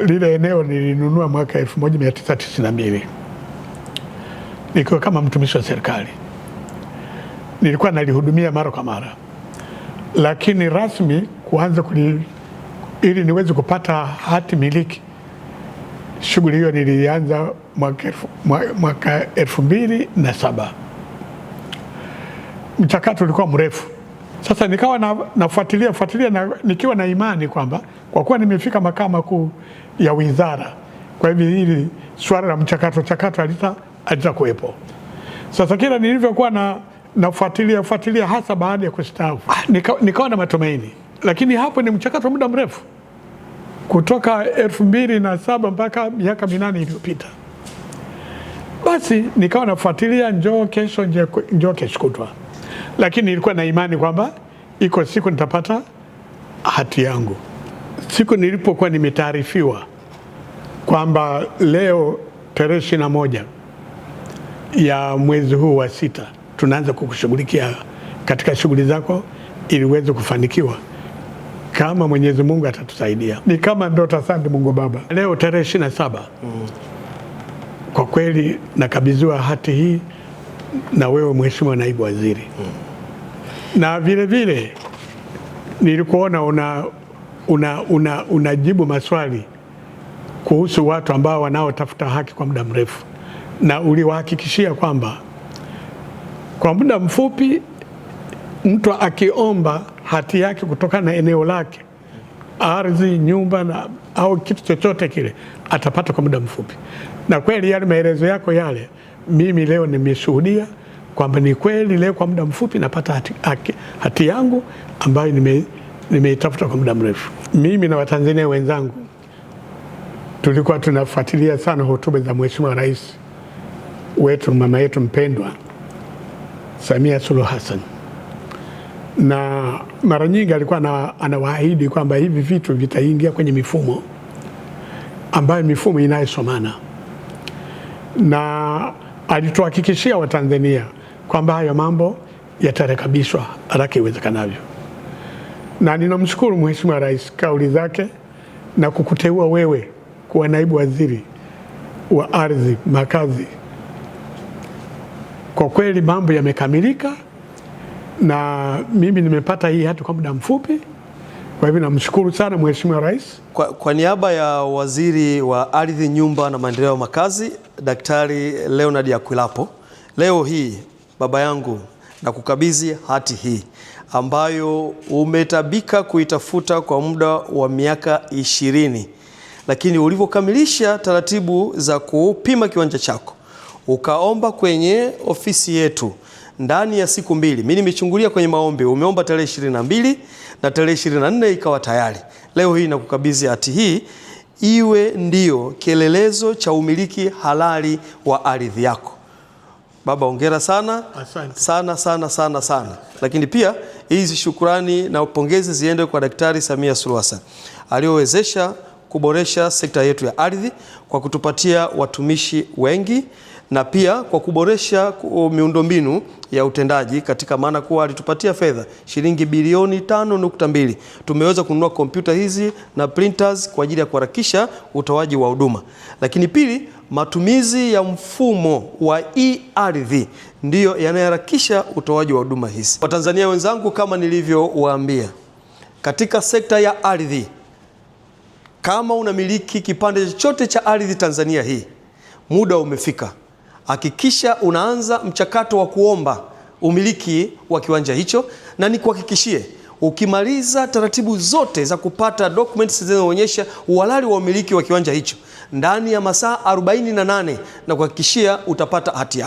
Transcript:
Lile eneo nilinunua mwaka 1992 nikiwa kama mtumishi wa serikali. Nilikuwa nalihudumia mara kwa mara, lakini rasmi kuanza ili niweze kupata hati miliki, shughuli hiyo nilianza mwaka 2007. Mchakato ulikuwa mrefu. Sasa nikawa nafuatilia nikiwa na imani kwamba kwa kuwa nimefika makao makuu ya wizara, kwa hivyo hili swala la mchakato halitakuwepo. Sasa kila nilivyokuwa nafuatilia hasa baada ya kustaafu, nikawa na matumaini, lakini hapo ni mchakato muda mrefu kutoka 2007 mpaka miaka 8 iliyopita. Basi nikawa nafuatilia, njoo kesho kutwa, lakini nilikuwa na imani kwamba iko siku nitapata hati yangu. Siku nilipokuwa nimetaarifiwa kwamba leo tarehe 21 ya mwezi huu wa 6 tunaanza kukushughulikia katika shughuli zako ili uweze kufanikiwa kama Mwenyezi Mungu atatusaidia, ni kama ndoto. Asante Mungu Baba. Leo tarehe 27 kwa kweli nakabidhiwa hati hii na wewe Mheshimiwa Naibu Waziri. Na vile vile nilikuona unajibu maswali kuhusu watu ambao wanaotafuta haki kwa muda mrefu, na uliwahakikishia kwamba kwa muda mfupi mtu akiomba hati yake kutokana na eneo lake, ardhi, nyumba au kitu chochote kile, atapata kwa muda mfupi. Na kweli yale maelezo yako yale mimi leo nimeshuhudia kwamba ni kweli leo kwa muda mfupi napata hati yangu ambayo nimeitafuta kwa muda mrefu. Mimi na Watanzania wenzangu tulikuwa tunafuatilia sana hotuba za Mheshimiwa Rais wetu, mama yetu mpendwa Samia Suluhu Hassan, na mara nyingi alikuwa anawaahidi kwamba hivi vitu vitaingia kwenye mifumo ambayo mifumo inayosomana, na alituhakikishia Watanzania kwamba hayo mambo yatarekebishwa haraka iwezekanavyo. Na ninamshukuru Mheshimiwa Rais kauli zake na kukuteua wewe kuwa naibu waziri wa ardhi, makazi. Kwa kweli mambo yamekamilika na mimi nimepata hii hati kwa muda mfupi. Kwa hivyo namshukuru sana Mheshimiwa Rais. Kwa niaba ya Waziri wa Ardhi, Nyumba na Maendeleo ya Makazi, Daktari Leonard Akwilapo, leo hii baba yangu na kukabidhi hati hii ambayo umetabika kuitafuta kwa muda wa miaka 20, lakini ulivyokamilisha taratibu za kupima kiwanja chako ukaomba kwenye ofisi yetu ndani ya siku 2. Mimi nimechungulia kwenye maombi, umeomba tarehe 22 na tarehe 24 ikawa tayari. Leo hii nakukabidhi hati hii iwe ndio kielelezo cha umiliki halali wa ardhi yako. Baba, hongera sana. Asante. Sana. Lakini pia hizi shukrani na pongezi ziende kwa Daktari Samia Suluhu Hassan aliyowezesha kuboresha sekta yetu ya ardhi kwa kutupatia watumishi wengi, na pia kwa kuboresha miundombinu ya utendaji, katika maana kuwa alitupatia fedha shilingi bilioni 5.2. Tumeweza kununua kompyuta hizi na printers kwa ajili ya kuharakisha utoaji wa huduma. Lakini pili, matumizi ya mfumo wa e-ardhi ndiyo yanayoharakisha utoaji wa huduma hizi. Watanzania wenzangu, kama nilivyowaambia, katika sekta ya ardhi, kama unamiliki kipande chochote cha ardhi Tanzania hii, muda umefika. Hakikisha unaanza mchakato wa kuomba umiliki wa kiwanja hicho, na nikuhakikishie ukimaliza taratibu zote za kupata documents zinazoonyesha uhalali wa umiliki wa kiwanja hicho ndani ya masaa 48, na kuhakikishia utapata hati yako.